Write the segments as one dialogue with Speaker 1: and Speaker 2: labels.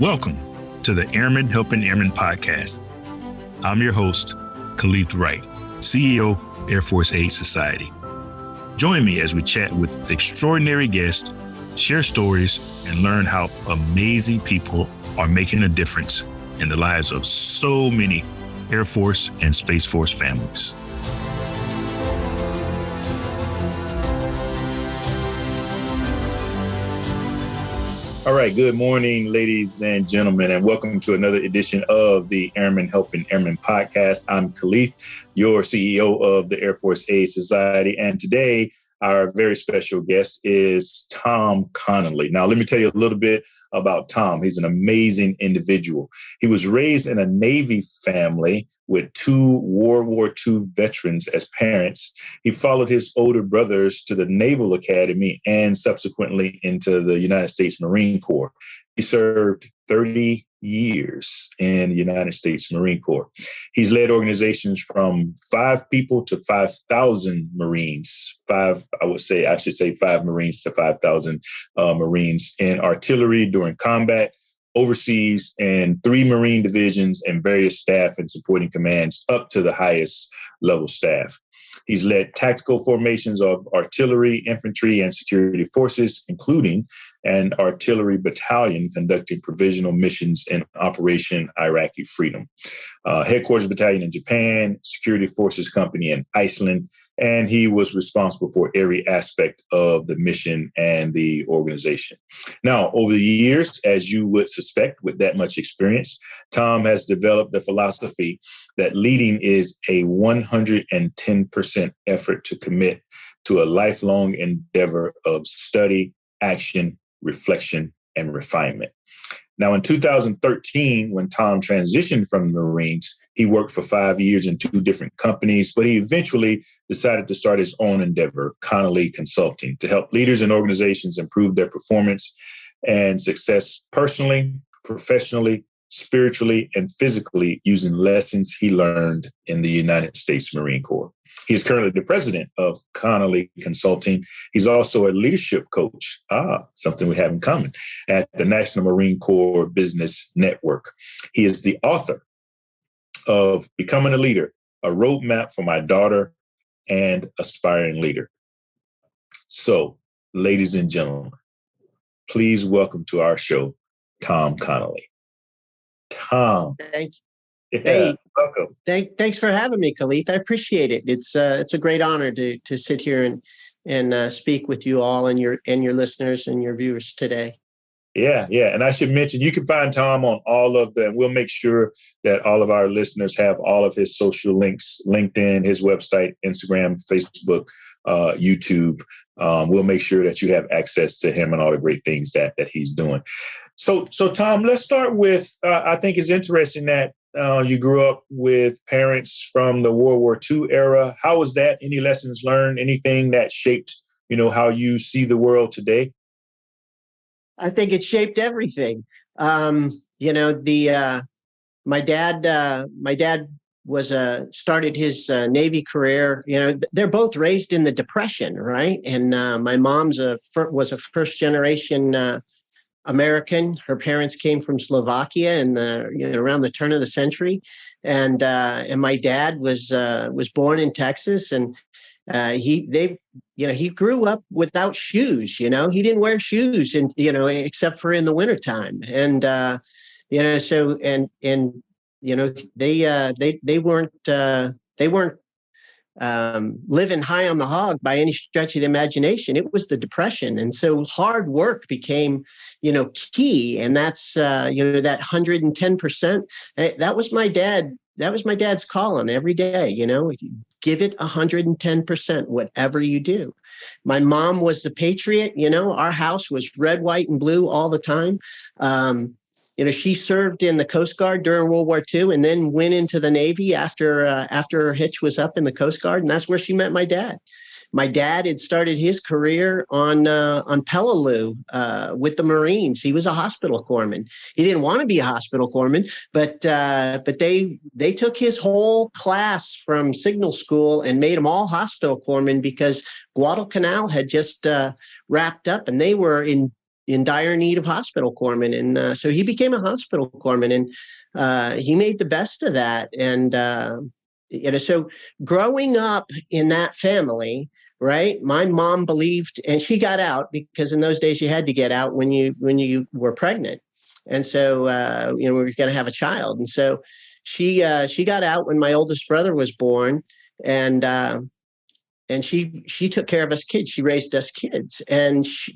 Speaker 1: Welcome to the Airmen Helping Airmen Podcast. I'm your host, Kaleth Wright, CEO, Air Force Aid Society. Join me as we chat with extraordinary guests, share stories, and learn how amazing people are making a difference in the lives of so many Air Force and Space Force families. All right. Good morning, ladies and gentlemen, and welcome to another edition of the Airmen Helping Airmen Podcast. I'm Kaleth, your CEO of the Air Force Aid Society. And today, our very special guest is Tom Connally. Now, let me tell you a little bit about Tom. He's an amazing individual. He was raised in a Navy family with two World War II veterans as parents. He followed his older brothers to the Naval Academy and subsequently into the United States Marine Corps. He served 30 years in the United States Marine Corps. He's led organizations from 5 people to 5,000 Marines. I should say 5 Marines to 5,000 Marines in artillery during combat, overseas, and 3 Marine divisions and various staff and supporting commands up to the highest level staff. He's led tactical formations of artillery, infantry, and security forces, including an artillery battalion conducting provisional missions in Operation Iraqi Freedom, headquarters battalion in Japan, security forces company in Iceland, and he was responsible for every aspect of the mission and the organization. Now, over the years, as you would suspect with that much experience, Tom has developed the philosophy that leading is a 110% effort to commit to a lifelong endeavor of study, action, reflection, and refinement. Now, in 2013, when Tom transitioned from the Marines, he worked for 5 years in 2 different companies, but he eventually decided to start his own endeavor, Connally Consulting, to help leaders and organizations improve their performance and success personally, professionally, spiritually, and physically using lessons he learned in the United States Marine Corps. He is currently the president of Connally Consulting. He's also a leadership coach, something we have in common, at the National Marine Corps Business Network. He is the author of Becoming a Leader, a roadmap for my daughter and aspiring leader. So, ladies and gentlemen, please welcome to our show, Tom Connally. Tom.
Speaker 2: Thank you.
Speaker 1: Yeah,
Speaker 2: hey,
Speaker 1: welcome.
Speaker 2: Thanks for having me, Kaleth. I appreciate it. It's a great honor to sit here and speak with you all and your listeners and your viewers today.
Speaker 1: Yeah. And I should mention, you can find Tom on all of them. We'll make sure that all of our listeners have all of his social links, LinkedIn, his website, Instagram, Facebook, YouTube. We'll make sure that you have access to him and all the great things that he's doing. So Tom, let's start with, I think it's interesting that you grew up with parents from the World War II era. How was that? Any lessons learned? Anything that shaped, how you see the world today?
Speaker 2: I think it shaped everything. My dad started his Navy career. They're both raised in the Depression, right? And my mom's was a first generation American. Her parents came from Slovakia around the turn of the century, and my dad was born in Texas, and he grew up without shoes. He didn't wear shoes, and except for in the wintertime. And they weren't living high on the hog by any stretch of the imagination. It was the Depression, and so hard work became key. And that's that 110%. That was my dad. That was my dad's calling every day. Give it 110%, whatever you do. My mom was the patriot. Our house was red, white, and blue all the time. She served in the Coast Guard during World War II and then went into the Navy after her hitch was up in the Coast Guard. And that's where she met my dad. My dad had started his career on Peleliu with the Marines. He was a hospital corpsman. He didn't want to be a hospital corpsman, but they took his whole class from signal school and made them all hospital corpsmen because Guadalcanal had just wrapped up, and they were in in dire need of hospital corpsmen. And so he became a hospital corpsman, and he made the best of that. And, so growing up in that family, right, my mom believed, and she got out because in those days you had to get out when you were pregnant. And so, we were going to have a child. And so she got out when my oldest brother was born, and she took care of us kids. She raised us kids,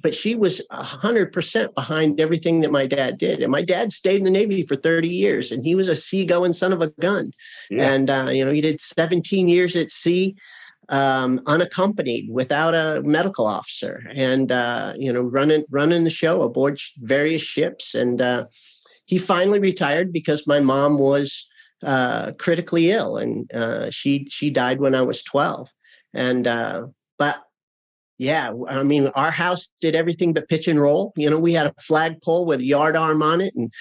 Speaker 2: but she was 100% behind everything that my dad did. And my dad stayed in the Navy for 30 years, and he was a seagoing son of a gun. Yeah. And he did 17 years at sea, unaccompanied, without a medical officer, and running the show aboard various ships. And he finally retired because my mom was critically ill, and she died when I was 12. And but yeah, I mean, our house did everything but pitch and roll. We had a flagpole with a yardarm on it, and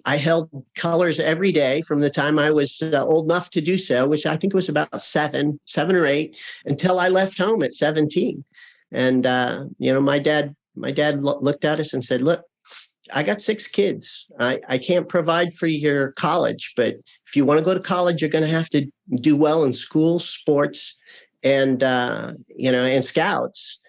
Speaker 2: I held colors every day from the time I was old enough to do so, which I think was about seven or eight, until I left home at 17. And my dad looked at us and said, "Look, I got 6 kids. I can't provide for your college, but if you want to go to college, you're going to have to do well in school, sports, and and scouts,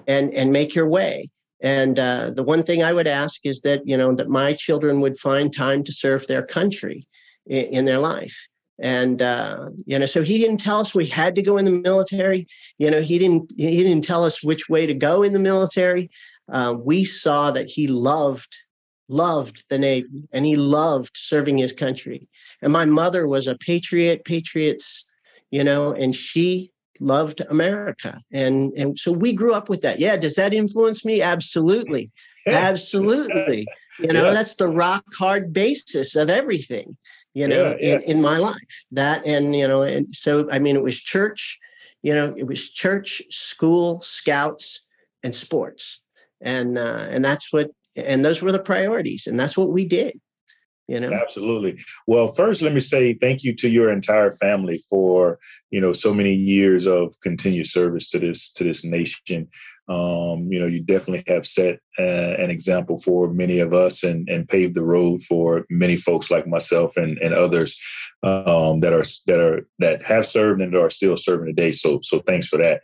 Speaker 2: and make your way. And the one thing I would ask is that that my children would find time to serve their country in their life." And so he didn't tell us we had to go in the military. He didn't tell us which way to go in the military. We saw that he loved the Navy, and he loved serving his country. And my mother was a patriots, and she loved America. And so we grew up with that. Yeah. Does that influence me? Absolutely. Absolutely. That's the rock hard basis of everything, in my life. That, and so, I mean, it was church, school, scouts, and sports. And those were the priorities, and that's what we did.
Speaker 1: Absolutely. Well, first, let me say thank you to your entire family for, so many years of continued service to this nation. You definitely have set an example for many of us, and paved the road for many folks like myself and others that have served and are still serving today. So thanks for that.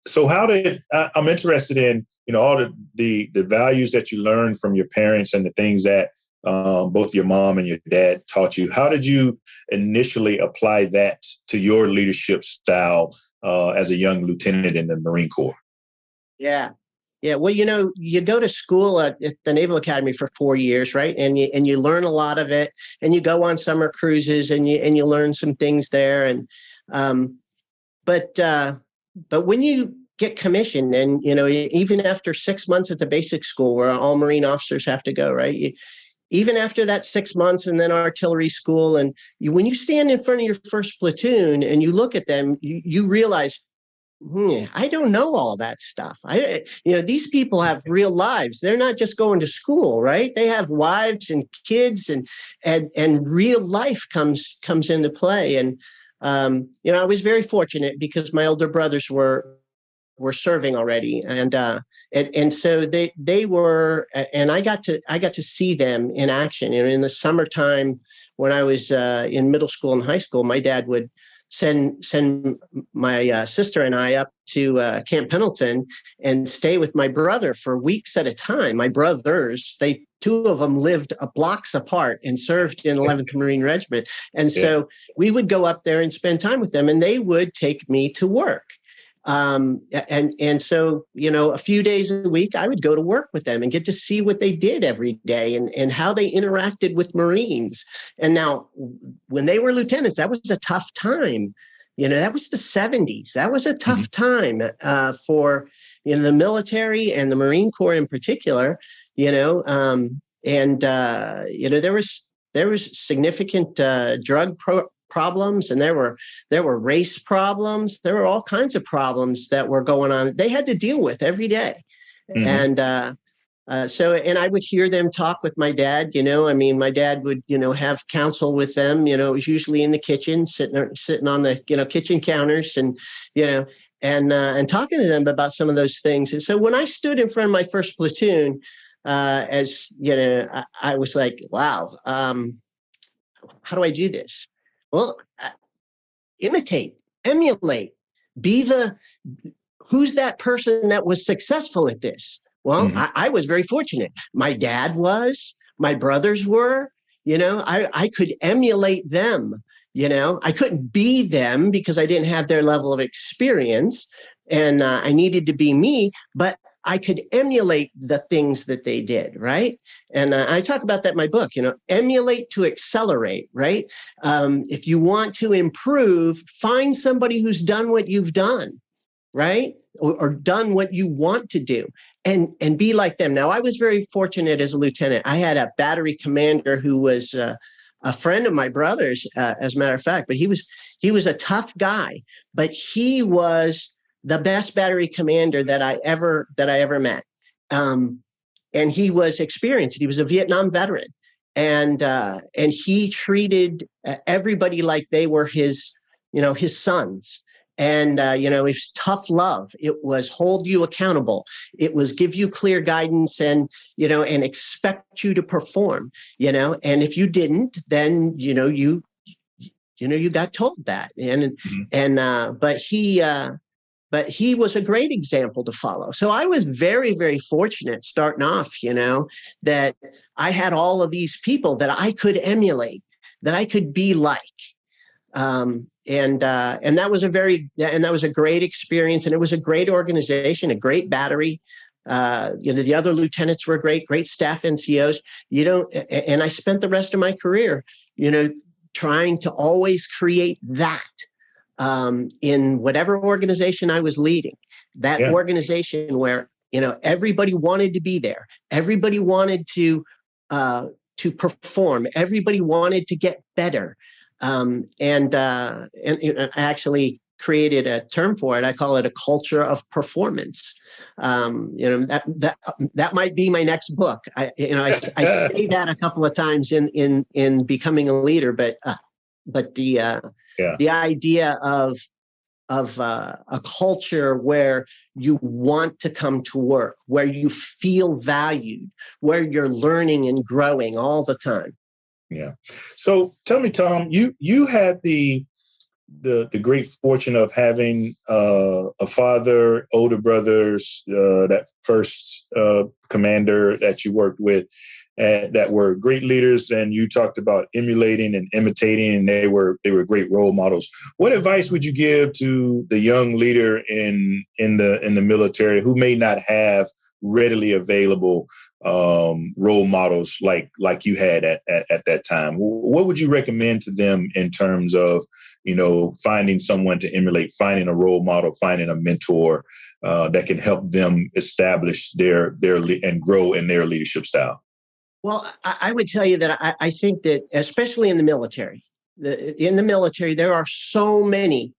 Speaker 1: So I'm interested in, all the values that you learned from your parents and the things that both your mom and your dad taught you. How did you initially apply that to your leadership style as a young lieutenant in the Marine Corps?
Speaker 2: Yeah. Well, you go to school at the Naval Academy for 4 years, right? And you learn a lot of it, and you go on summer cruises, and you learn some things there. And but when you get commissioned, and even after 6 months at the basic school, where all Marine officers have to go, right? Even after that 6 months, and then artillery school, and when you stand in front of your first platoon and you look at them, you realize, I don't know all that stuff. These people have real lives. They're not just going to school, right? They have wives and kids, and real life comes into play. And I was very fortunate because my older brothers were serving already, and so they were, and I got to see them in action. In the summertime, when I was in middle school and high school, my dad would send my sister and I up to Camp Pendleton and stay with my brother for weeks at a time. My brothers, two of them lived blocks apart and served in 11th Marine Regiment, and so we would go up there and spend time with them, and they would take me to work. And so, a few days a week, I would go to work with them and get to see what they did every day, and how they interacted with Marines. And now, when they were lieutenants, that was a tough time. That was the 70s. That was a tough time for, the military and the Marine Corps in particular, there was significant drug problems, and there were race problems. There were all kinds of problems that were going on. They had to deal with every day. And and I would hear them talk with my dad. My dad would have counsel with them. It was usually in the kitchen, sitting on the kitchen counters, and and talking to them about some of those things. And so when I stood in front of my first platoon, as you know, I was like, wow, how do I do this? Well, imitate, emulate, who's that person that was successful at this? Well, I was very fortunate. My dad was, my brothers were, I could emulate them. I couldn't be them because I didn't have their level of experience, and I needed to be me, but I could emulate the things that they did, right? And I talk about that in my book, emulate to accelerate, right? If you want to improve, find somebody who's done what you've done, right? Or done what you want to do, and be like them. Now, I was very fortunate as a lieutenant. I had a battery commander who was a friend of my brother's, as a matter of fact, but he was a tough guy, but he was the best battery commander that I ever met. And he was experienced. He was a Vietnam veteran, and he treated everybody like they were his sons. And, it was tough love. It was hold you accountable. It was give you clear guidance and expect you to perform, and if you didn't, then, you got told that. But he was a great example to follow. So I was very, very fortunate starting off, that I had all of these people that I could emulate, that I could be like. And that was a great experience, and it was a great organization, a great battery. The other lieutenants were great staff NCOs. And I spent the rest of my career, trying to always create that in whatever organization I was leading. That organization where everybody wanted to be there, everybody wanted to perform, everybody wanted to get better. And I actually created a term for it. I call it a culture of performance. That might be my next book. I say that a couple of times in becoming a leader, but the idea of a culture where you want to come to work, where you feel valued, where you're learning and growing all the time.
Speaker 1: Yeah. So tell me, Tom, you had the great fortune of having a father, older brothers, that first commander that you worked with, that were great leaders, and you talked about emulating and imitating, and they were great role models. What advice would you give to the young leader in the military who may not have readily available role models like you had at that time? What would you recommend to them in terms of finding someone to emulate, finding a role model, finding a mentor that can help them establish their and grow in their leadership style?
Speaker 2: Well, I would tell you that I think that, especially in the military, there are so many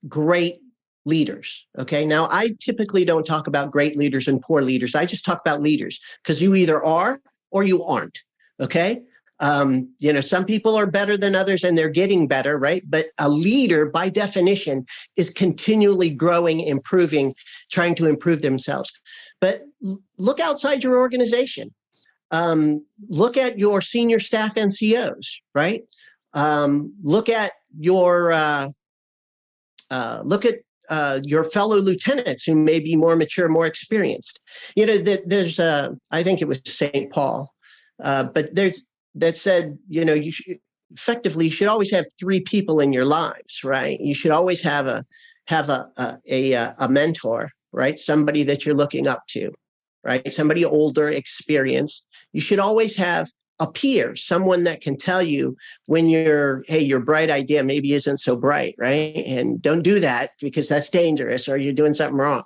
Speaker 2: great leaders. Okay. Now, I typically don't talk about great leaders and poor leaders. I just talk about leaders, because you either are or you aren't. Okay. Some people are better than others, and they're getting better, right? But a leader, by definition, is continually growing, improving, trying to improve themselves. But look outside your organization. Look at your senior staff NCOs, right? Look at your fellow lieutenants who may be more mature, more experienced. There's I think it was St. Paul, but that said, you should always have three people in your lives, right? You should always have a mentor, right? Somebody that you're looking up to, right? Somebody older, experienced. You should always have a peer, someone that can tell you when your bright idea maybe isn't so bright, right? And don't do that because that's dangerous, or you're doing something wrong.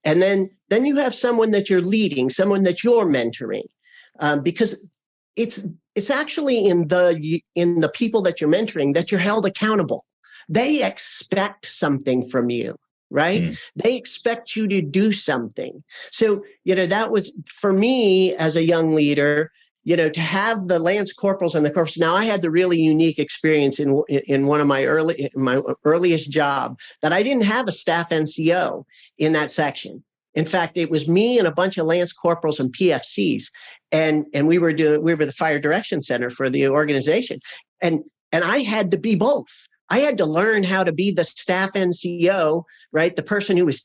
Speaker 2: And then you have someone that you're leading, someone that you're mentoring, because it's actually in the people that you're mentoring that you're held accountable. They expect something from you, right? They expect you to do something. So, that was, for me as a young leader, to have the Lance Corporals and the Corporals. Now, I had the really unique experience in one of my earliest job that I didn't have a staff NCO in that section. In fact, it was me and a bunch of Lance Corporals and PFCs. And we were the Fire Direction Center for the organization. And I had to be both. I had to learn how to be the staff NCO, right? The person who was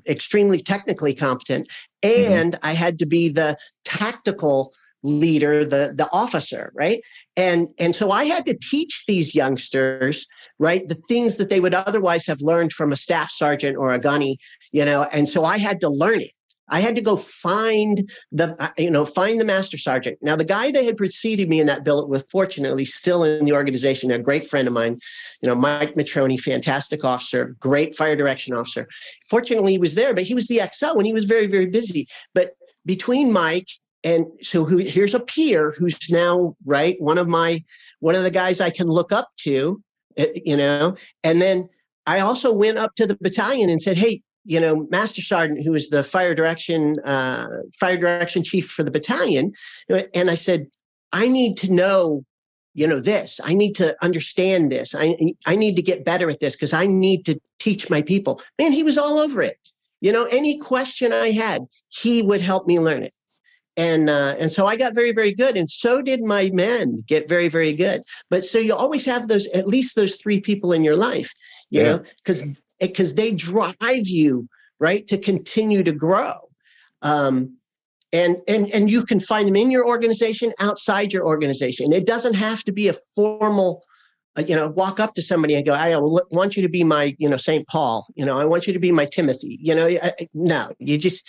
Speaker 2: extremely technically competent. And I had to be the tactical leader, the officer, right? And so I had to teach these youngsters, right, the things that they would otherwise have learned from a staff sergeant or a gunny, and so I had to learn it. I had to go find the master sergeant. Now, the guy that had preceded me in that billet was fortunately still in the organization, a great friend of mine, Mike Matroni, fantastic officer, great fire direction officer. Fortunately, he was there, but he was the XO and he was very, very busy. But between Mike and so here's a peer who's now, right, one of the guys I can look up to, and then I also went up to the battalion and said, hey, Master Sergeant, who is the fire direction chief for the battalion. And I said, I need to know, this. I need to understand this. I need to get better at this because I need to teach my people. Man, he was all over it. Any question I had, he would help me learn it. And so I got very, very good. And so did my men get very, very good. But so you always have at least those three people in your life, because they drive you, right, to continue to grow. And you can find them in your organization, outside your organization. It doesn't have to be a formal, walk up to somebody and go, I want you to be my, St. Paul, I want you to be my Timothy, no, you just,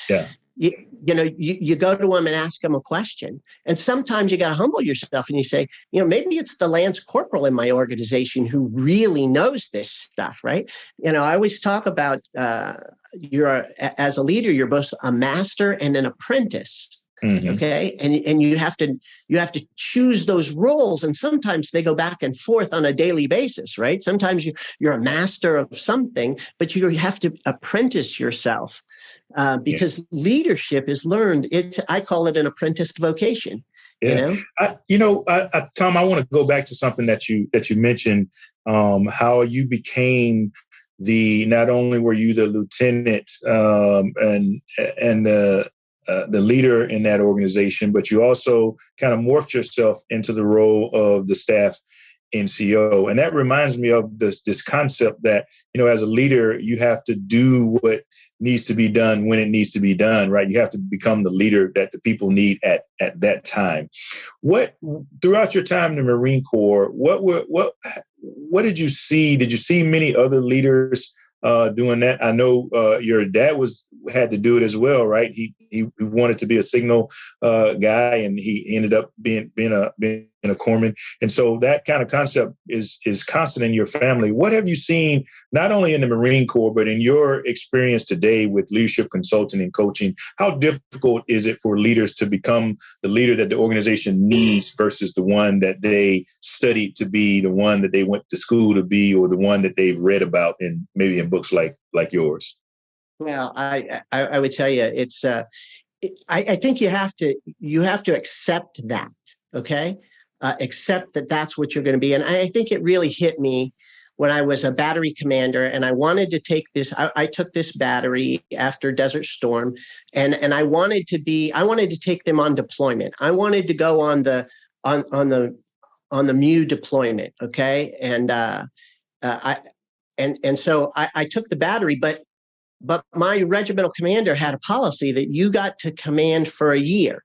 Speaker 2: you go to them and ask them a question. And sometimes you got to humble yourself and you say, maybe it's the Lance Corporal in my organization who really knows this stuff, right? I always talk about as a leader, you're both a master and an apprentice. Okay. And you have to choose those roles. And sometimes they go back and forth on a daily basis, right? Sometimes you're a master of something, but you have to apprentice yourself. Because leadership is learned. I call it an apprentice vocation.
Speaker 1: Yeah. Tom, I want to go back to something that you mentioned, how you became not only were you the lieutenant and the leader in that organization, but you also kind of morphed yourself into the role of the staff NCO. And that reminds me of this concept that, as a leader, you have to do what needs to be done when it needs to be done, right? You have to become the leader that the people need at that time. What, throughout your time in the Marine Corps, what did you see? Did you see many other leaders doing that? I know your dad had to do it as well, right? He wanted to be a signal guy, and he ended up being a corpsman. And so that kind of concept is constant in your family. What have you seen, not only in the Marine Corps, but in your experience today with leadership consulting and coaching? How difficult is it for leaders to become the leader that the organization needs versus the one that they studied to be, the one that they went to school to be, or the one that they've read about in books like yours?
Speaker 2: Well, I would tell you, it's I think you have to accept that. Okay. Accept that that's what you're going to be. And I think it really hit me when I was a battery commander and I wanted to take this. I took this battery after Desert Storm and I wanted to take them on deployment. I wanted to go on the MEU deployment. Okay. And so I took the battery, but my regimental commander had a policy that you got to command for a year.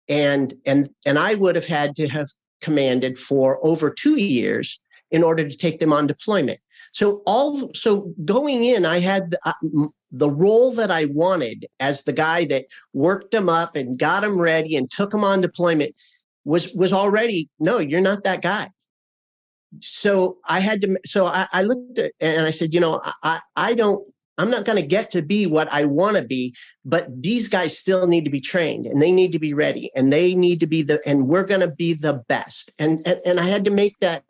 Speaker 2: And I would have had to have commanded for over 2 years in order to take them on deployment. So going in, I had the role that I wanted as the guy that worked them up and got them ready and took them on deployment was already, no, you're not that guy. So I looked at and I said, I'm not going to get to be what I want to be, but these guys still need to be trained and they need to be ready and they need to be and we're going to be the best. And I had to make that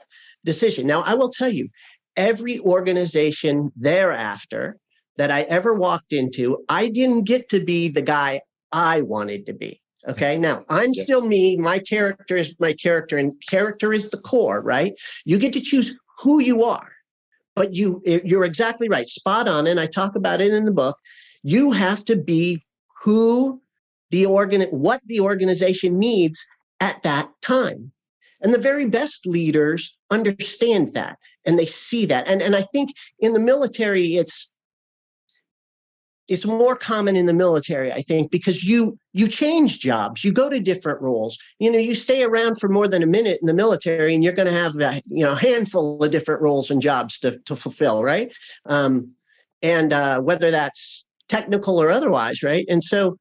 Speaker 2: decision. Now, I will tell you, every organization thereafter that I ever walked into, I didn't get to be the guy I wanted to be. Okay. Now I'm still me. My character is my character, and character is the core, right? You get to choose who you are. But you're exactly right. Spot on. And I talk about it in the book. You have to be what the organization needs at that time. And the very best leaders understand that and they see that. And I think in the military, it's more common in the military, I think, because you change jobs, you go to different roles. You stay around for more than a minute in the military, and you're going to have a handful of different roles and jobs to fulfill, right? And whether that's technical or otherwise, right? And so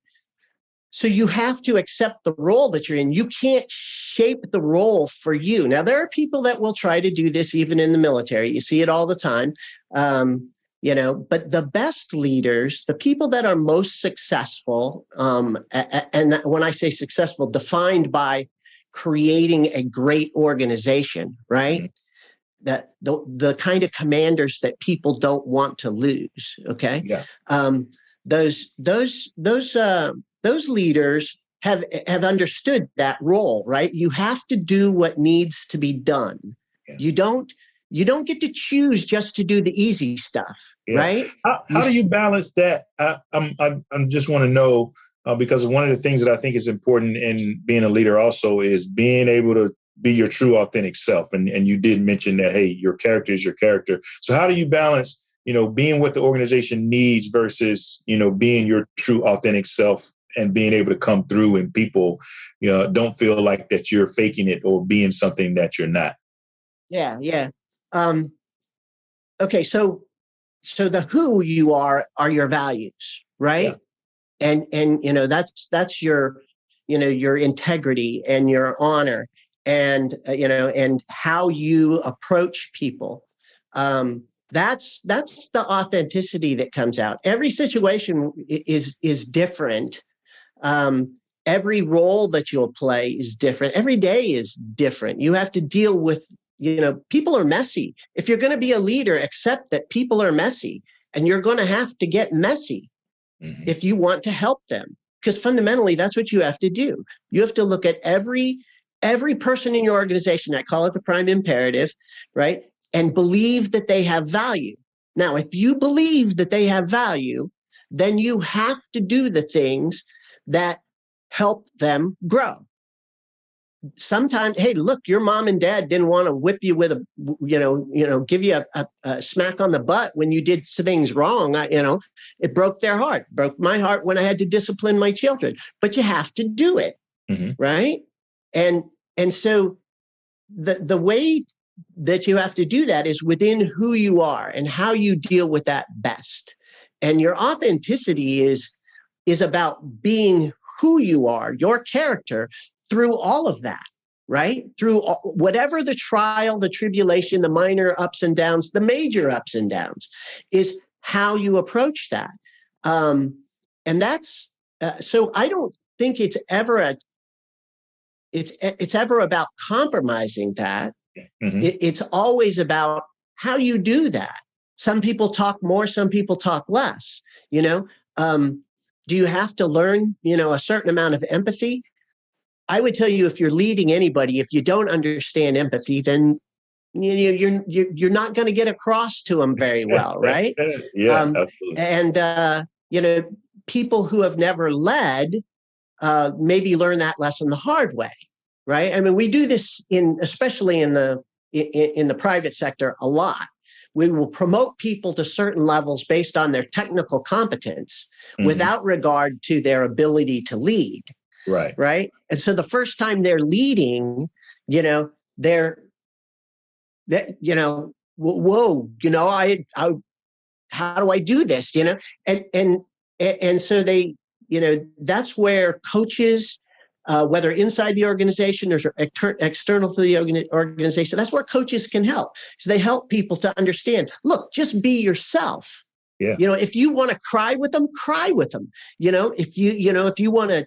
Speaker 2: you have to accept the role that you're in. You can't shape the role for you. Now, there are people that will try to do this even in the military. You see it all the time. But the best leaders, the people that are most successful, and when I say successful, defined by creating a great organization, right? Mm-hmm. That the kind of commanders that people don't want to lose. Okay.
Speaker 1: Yeah.
Speaker 2: Those leaders have understood that role, right? You have to do what needs to be done. Yeah. You don't get to choose just to do the easy stuff, right?
Speaker 1: How do you balance that? I just want to know, because one of the things that I think is important in being a leader also is being able to be your true, authentic self. And you did mention that, hey, your character is your character. So how do you balance, being what the organization needs versus, being your true, authentic self and being able to come through and people, don't feel like that you're faking it or being something that you're not? Yeah.
Speaker 2: Okay. So the who you are your values, right? Yeah. And that's your, your integrity and your honor and, and how you approach people. That's the authenticity that comes out. Every situation is different. Every role that you'll play is different. Every day is different. You have to deal with, people are messy. If you're going to be a leader, accept that people are messy, and you're going to have to get messy if you want to help them. Because fundamentally, that's what you have to do. You have to look at every person in your organization. I call it the prime imperative, right? And believe that they have value. Now, if you believe that they have value, then you have to do the things that help them grow. Sometimes, hey, look, your mom and dad didn't want to whip you with give you a smack on the butt when you did things wrong. It broke their heart, broke my heart when I had to discipline my children. But you have to do it, right? And so the way that you have to do that is within who you are and how you deal with that best. And your authenticity is about being who you are, your character, through all of that, right? Through whatever the trial, the tribulation, the minor ups and downs, the major ups and downs, is how you approach that. And that's so I don't think it's ever about compromising that. It's always about how you do that. Some people talk more, some people talk less. Do you have to learn, a certain amount of empathy? I would tell you, if you're leading anybody, if you don't understand empathy, then you're not going to get across to them very well, right?
Speaker 1: Yeah, absolutely.
Speaker 2: And people who have never led maybe learn that lesson the hard way, right? I mean, we do this especially in the private sector a lot. We will promote people to certain levels based on their technical competence without regard to their ability to lead.
Speaker 1: Right.
Speaker 2: Right. And so the first time they're leading, whoa, how do I do this? And so they, that's where coaches, whether inside the organization or external to the organization, that's where coaches can help. So they help people to understand, look, just be yourself.
Speaker 1: Yeah.
Speaker 2: If you want to cry with them, cry with them. If you want to,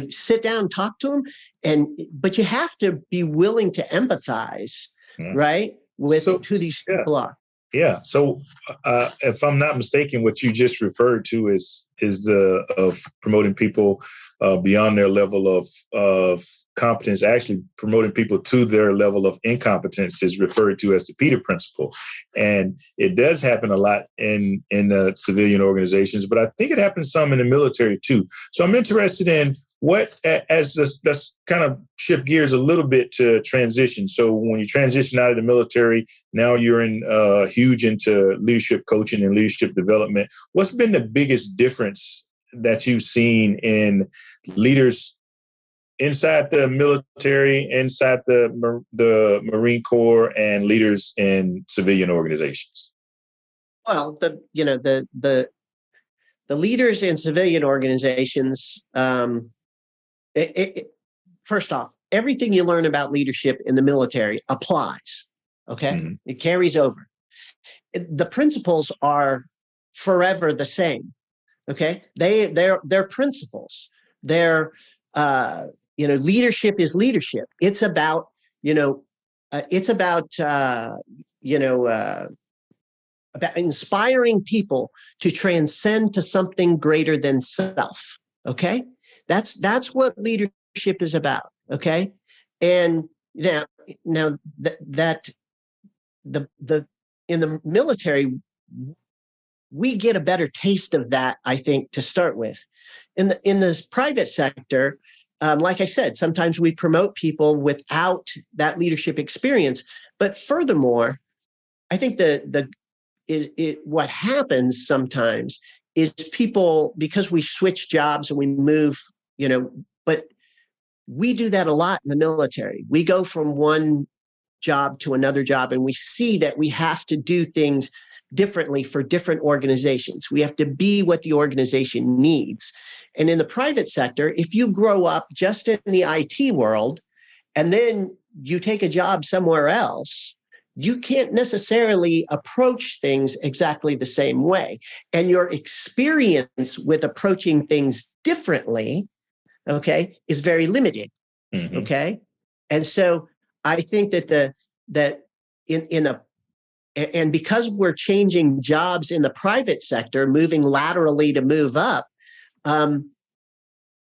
Speaker 2: sit down, talk to them, but you have to be willing to empathize, right, with who these people are.
Speaker 1: Yeah. So, if I'm not mistaken, what you just referred to is of promoting people beyond their level of competence. Actually, promoting people to their level of incompetence is referred to as the Peter Principle, and it does happen a lot in the civilian organizations, but I think it happens some in the military too. So, I'm interested in what, as let's kind of shift gears a little bit to transition. So when you transition out of the military, now you're huge into leadership coaching and leadership development. What's been the biggest difference that you've seen in leaders inside the military, inside the Marine Corps, and leaders in civilian organizations?
Speaker 2: Well, the leaders in civilian organizations. First off, everything you learn about leadership in the military applies. Okay, mm-hmm. It carries over. The principles are forever the same. Okay, they're principles. They're leadership is leadership. It's about about inspiring people to transcend to something greater than self. Okay. That's what leadership is about. Okay. And now that in the military, we get a better taste of that, I think, to start with. In the private sector, like I said, sometimes we promote people without that leadership experience. But furthermore, I think what happens sometimes is people, because we switch jobs and we move, but we do that a lot in the military. We go from one job to another job, and we see that we have to do things differently for different organizations. We have to be what the organization needs. And in the private sector, if you grow up just in the IT world and then you take a job somewhere else, you can't necessarily approach things exactly the same way. And your experience with approaching things differently, okay, is very limited. Mm-hmm. Okay. And so I think and because we're changing jobs in the private sector, moving laterally to move up,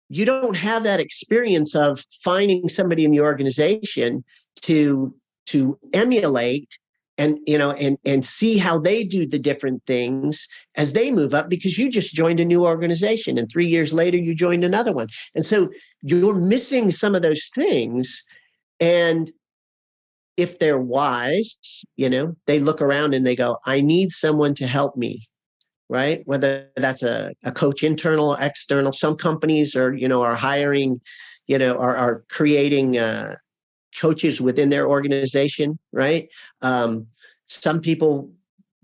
Speaker 2: you don't have that experience of finding somebody in the organization to emulate and see how they do the different things as they move up, because you just joined a new organization and 3 years later you joined another one. And so you're missing some of those things. And if they're wise, they look around and they go, I need someone to help me, right? Whether that's a coach, internal or external. Some companies are hiring, are creating coaches within their organization, right? Some people,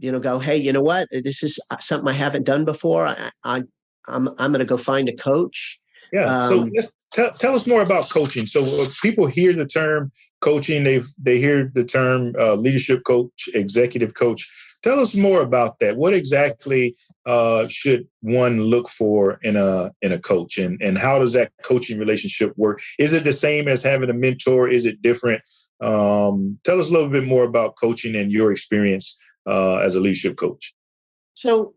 Speaker 2: go, hey, you know what? This is something I haven't done before. I'm going to go find a coach.
Speaker 1: Yeah. So tell us more about coaching. So people hear the term coaching, they hear the term leadership coach, executive coach. Tell us more about that. What exactly should one look for in a coach, and how does that coaching relationship work? Is it the same as having a mentor? Is it different? Tell us a little bit more about coaching and your experience as a leadership coach.
Speaker 2: So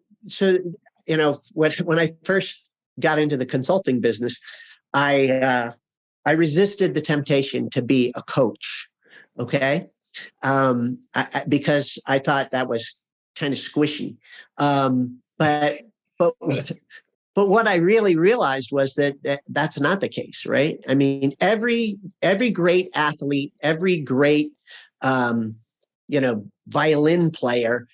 Speaker 2: when I first got into the consulting business, I resisted the temptation to be a coach. Okay. Because I thought that was kind of squishy. But what I really realized was that's not the case, right? I mean, every great athlete, every great, violin player,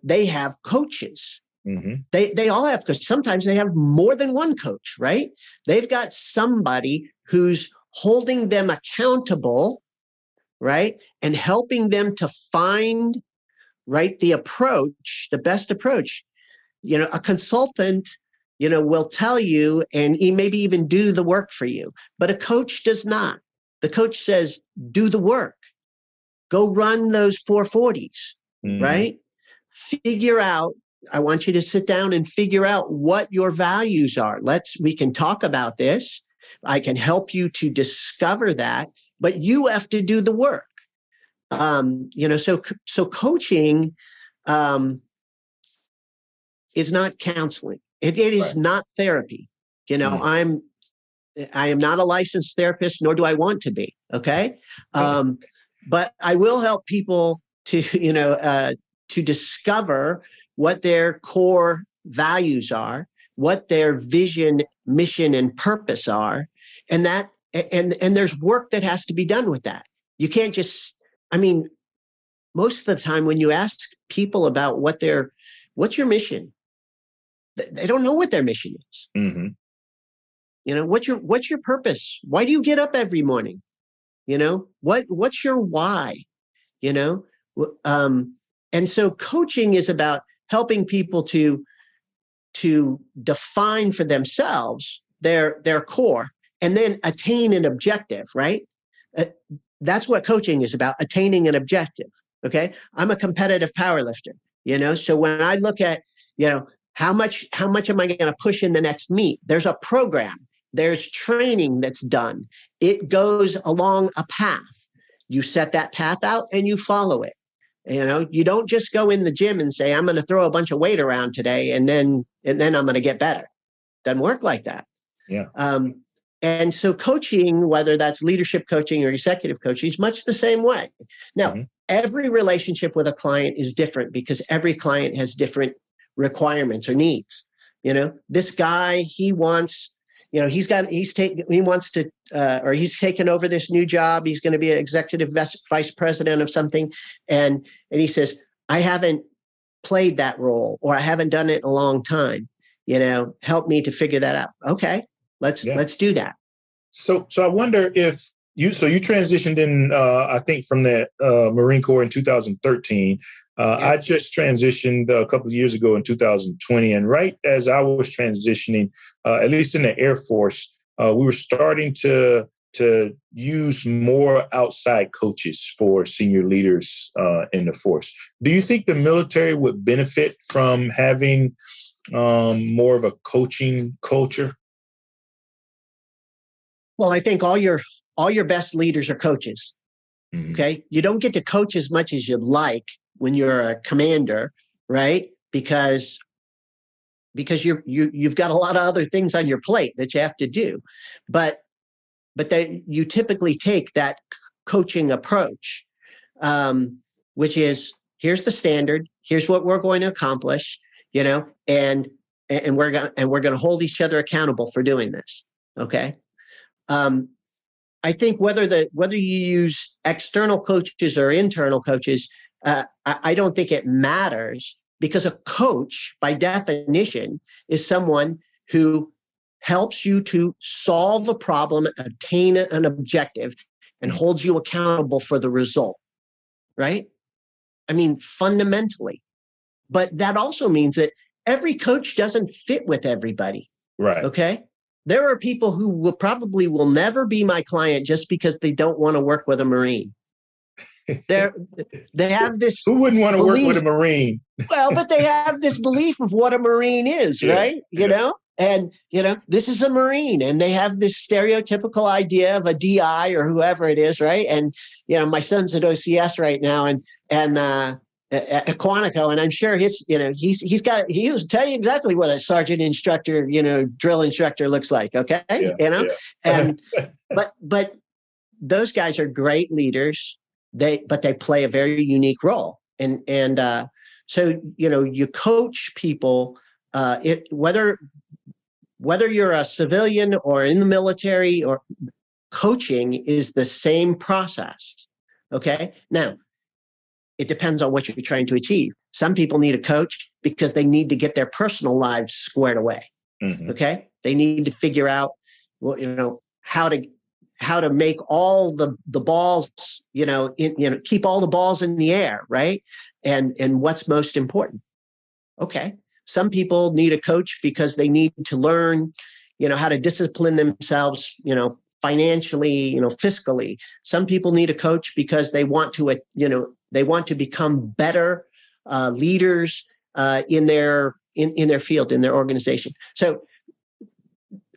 Speaker 2: they have coaches. Mm-hmm. They all have coaches. Sometimes they have more than one coach, right? They've got somebody who's holding them accountable, right? And helping them to find, right, the best approach. A consultant, will tell you and he maybe even do the work for you, but a coach does not. The coach says, do the work. Go run those 440s, mm-hmm. right? I want you to sit down and figure out what your values are. We can talk about this. I can help you to discover that, but you have to do the work. So coaching is not counseling. It is not therapy. I am not a licensed therapist, nor do I want to be. Okay. But I will help people to discover what their core values are, what their vision, mission, and purpose are. And there's work that has to be done with that. You can't just, most of the time when you ask people about what's your mission, they don't know what their mission is.
Speaker 1: Mm-hmm.
Speaker 2: What's your purpose? Why do you get up every morning? What's your why? And so coaching is about helping people to define for themselves their core and then attain an objective, right? That's what coaching is about, attaining an objective. Okay. I'm a competitive powerlifter, so when I look at, how much am I going to push in the next meet? There's a program, there's training that's done. It goes along a path. You set that path out and you follow it. You don't just go in the gym and say, I'm going to throw a bunch of weight around today and then I'm going to get better. Doesn't work like that.
Speaker 1: Yeah.
Speaker 2: And so coaching, whether that's leadership coaching or executive coaching, is much the same way. Now, every relationship with a client is different because every client has different requirements or needs. This guy, he wants, he's taken over this new job. He's going to be an executive vice president of something. And he says, I haven't played that role, or I haven't done it in a long time. Help me to figure that out. Okay, let's do that.
Speaker 1: So I wonder if you transitioned in, I think from the Marine Corps in 2013. I just transitioned a couple of years ago in 2020. And right as I was transitioning, at least in the Air Force, we were starting to use more outside coaches for senior leaders in the force. Do you think the military would benefit from having more of a coaching culture?
Speaker 2: Well, I think all your best leaders are coaches. Mm-hmm. Okay. You don't get to coach as much as you'd like when you're a commander, right? Because you've got a lot of other things on your plate that you have to do. But you typically take that coaching approach, which is, here's the standard, here's what we're going to accomplish, and we're going to hold each other accountable for doing this. Okay. I think whether you use external coaches or internal coaches, I don't think it matters, because a coach, by definition, is someone who helps you to solve a problem, attain an objective, and holds you accountable for the result, right? Fundamentally. But that also means that every coach doesn't fit with everybody.
Speaker 1: Right.
Speaker 2: Okay? There are people who will never be my client just because they don't want to work with a Marine. They have this.
Speaker 1: Who wouldn't want to work with a Marine?
Speaker 2: Well, but they have this belief of what a Marine is, right? You know, and this is a Marine, and they have this stereotypical idea of a DI or whoever it is, right? And my son's at OCS right now, and at Quantico, and I'm sure he'll tell you exactly what a sergeant instructor, drill instructor looks like. Okay, and but those guys are great leaders. They play a very unique role, and so you coach people. Whether you're a civilian or in the military, or coaching is the same process. Okay, now it depends on what you're trying to achieve. Some people need a coach because they need to get their personal lives squared away. Mm-hmm. Okay, they need to figure out how to make all the balls, keep all the balls in the air, right? And what's most important. Okay. Some people need a coach because they need to learn, how to discipline themselves, financially, fiscally. Some people need a coach because they want to become better leaders in their field, in their organization. So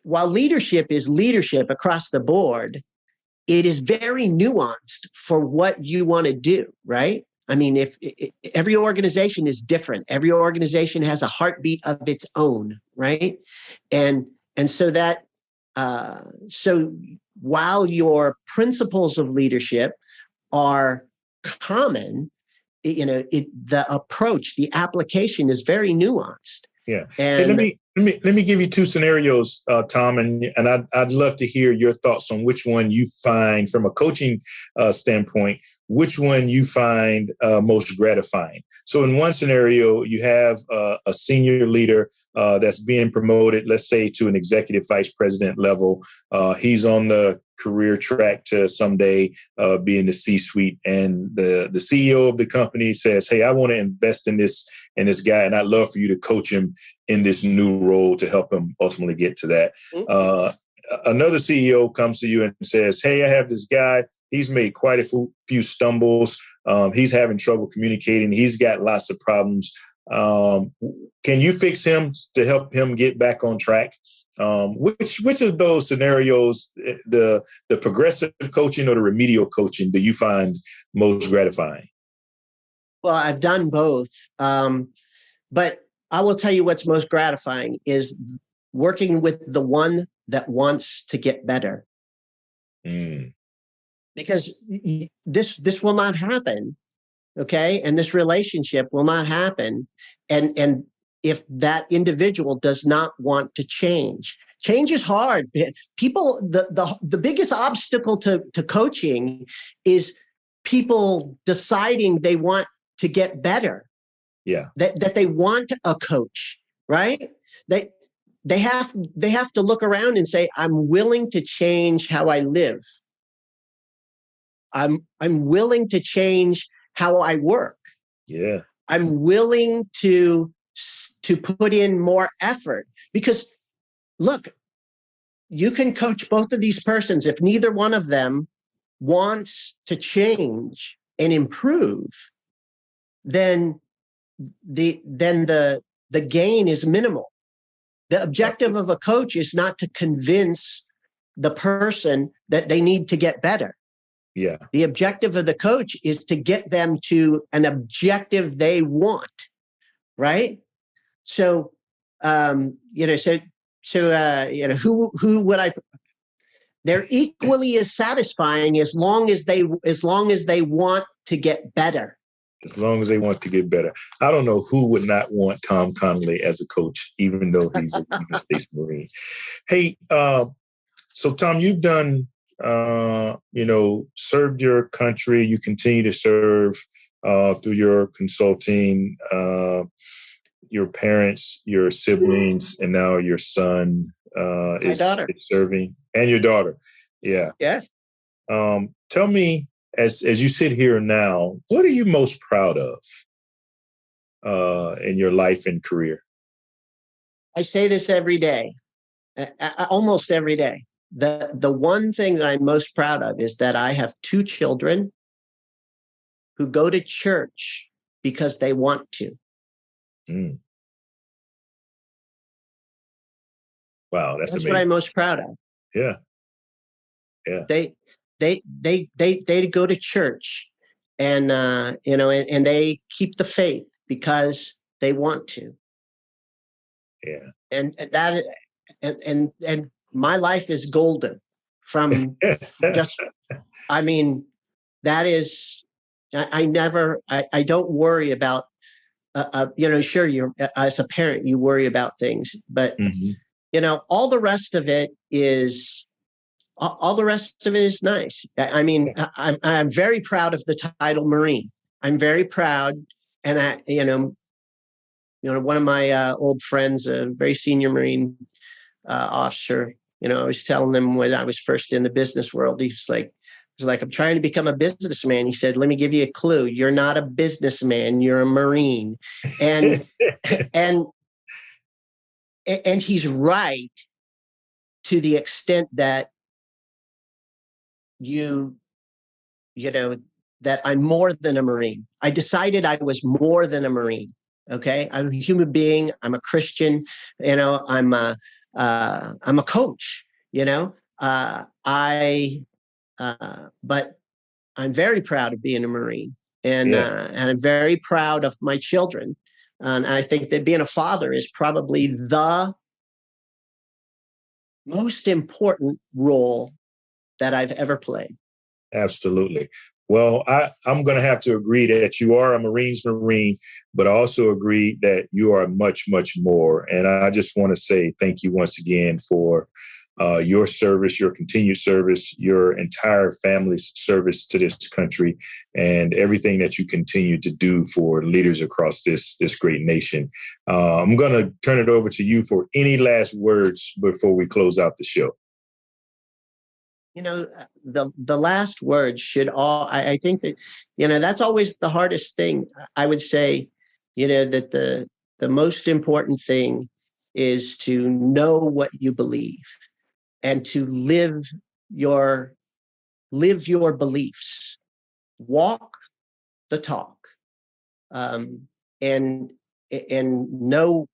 Speaker 2: while leadership is leadership across the board, it is very nuanced for what you want to do, right? I mean, if every organization is different, every organization has a heartbeat of its own, right? And so that so while your principles of leadership are common, the approach, the application is very nuanced.
Speaker 1: Yeah.
Speaker 2: And
Speaker 1: Hey, let me give you two scenarios, Tom, and I'd love to hear your thoughts on which one you find, from a coaching standpoint, which one you find most gratifying. So in one scenario, you have a senior leader that's being promoted, let's say, to an executive vice president level. He's on the career track to someday be in the C-suite, and the CEO of the company says, "Hey, I want to invest in this guy, and I'd love for you to coach him in this new role to help him ultimately get to that." Another CEO comes to you and says, "Hey, I have this guy. He's made quite a few stumbles. He's having trouble communicating. He's got lots of problems. Can you fix him to help him get back on track?" Which of those scenarios, the progressive coaching or the remedial coaching, do you find most gratifying?
Speaker 2: Well, I've done both. But I will tell you what's most gratifying is working with the one that wants to get better. Because this will not happen, okay? And this relationship will not happen. And if that individual does not want to change. Change is hard. People, the biggest obstacle to coaching is people deciding they want to get better.
Speaker 1: Yeah.
Speaker 2: That they want a coach, right? They have to look around and say, I'm willing to change how I live. I'm willing to change how I work.
Speaker 1: Yeah.
Speaker 2: I'm willing to put in more effort, because look, you can coach both of these persons. If neither one of them wants to change and improve, then the gain is minimal. The objective of a coach is not to convince the person that they need to get better.
Speaker 1: Yeah.
Speaker 2: The objective of the coach is to get them to an objective they want, right? So, who would I? They're equally as satisfying as long as they want to get better.
Speaker 1: As long as they want to get better. I don't know who would not want Tom Connally as a coach, even though he's a United States Marine. Hey, so Tom, you've done, served your country. You continue to serve through your consulting, your parents, your siblings, and now your son is serving, and your daughter. Yeah.
Speaker 2: Yeah.
Speaker 1: Tell me, as you sit here now, what are you most proud of in your life and career?
Speaker 2: I say this every day, almost every day. The one thing that I'm most proud of is that I have two children who go to church because they want to.
Speaker 1: Wow, that's amazing.
Speaker 2: What I'm most proud of.
Speaker 1: Yeah. Yeah.
Speaker 2: They go to church, and and they keep the faith because they want to.
Speaker 1: Yeah.
Speaker 2: And that and my life is golden from just, I mean, that is, I don't worry about, sure, you're, as a parent, you worry about things, but all the rest of it is nice. I mean, I'm very proud of the title Marine. I'm very proud. And one of my old friends, a very senior Marine officer, I was telling them when I was first in the business world, he was like, I'm trying to become a businessman. He said, let me give you a clue. You're not a businessman. You're a Marine. And, and he's right to the extent that that I'm more than a Marine. I decided I was more than a Marine. Okay. I'm a human being. I'm a Christian. I'm a coach, but I'm very proud of being a Marine. And I'm very proud of my children. And I think that being a father is probably the most important role that I've ever played.
Speaker 1: Absolutely. Well, I'm going to have to agree that you are a Marine's Marine, but I also agree that you are much, much more. And I just want to say thank you once again for your service, your continued service, your entire family's service to this country, and everything that you continue to do for leaders across this great nation. I'm going to turn it over to you for any last words before we close out the show.
Speaker 2: You know, the last word should I think that, that's always the hardest thing. I would say, that the most important thing is to know what you believe and to live your beliefs, walk the talk, and know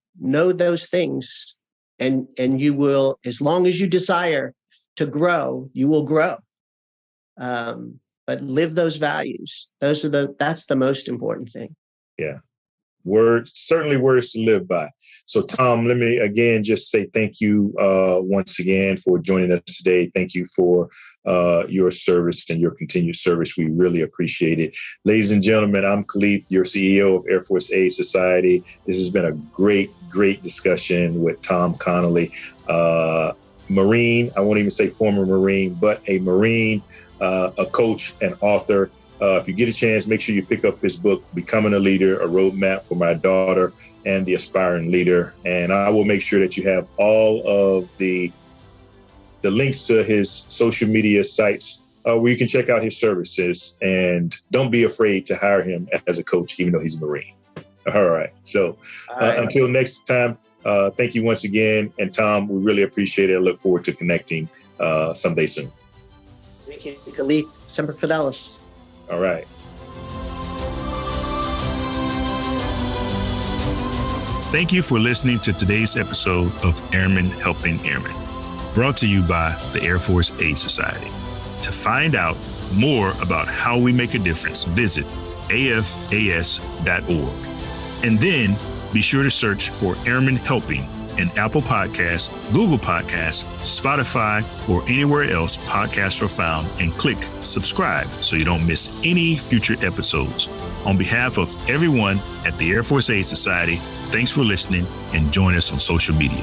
Speaker 2: those things, and you will, as long as you desire to grow, you will grow. But live those values. That's the most important thing.
Speaker 1: Yeah. Certainly words to live by. So, Tom, let me again just say thank you once again for joining us today. Thank you for your service and your continued service. We really appreciate it. Ladies and gentlemen, I'm Kaleth, your CEO of Air Force Aid Society. This has been a great, great discussion with Tom Connally, Marine. I won't even say former Marine, but a Marine, a coach, and author. If you get a chance, make sure you pick up his book, Becoming a Leader, A Roadmap for My Daughter and the Aspiring Leader. And I will make sure that you have all of the links to his social media sites where you can check out his services. And don't be afraid to hire him as a coach, even though he's a Marine. All right. So until next time, thank you once again. And Tom, we really appreciate it. I look forward to connecting someday soon.
Speaker 2: Thank you, Kaleth. Semper Fidelis.
Speaker 1: All right.
Speaker 3: Thank you for listening to today's episode of Airmen Helping Airmen, brought to you by the Air Force Aid Society. To find out more about how we make a difference, visit afas.org. And then be sure to search for Airmen Helping in Apple Podcasts, Google Podcasts, Spotify, or anywhere else podcasts are found, and click subscribe so you don't miss any future episodes. On behalf of everyone at the Air Force Aid Society, thanks for listening, and join us on social media.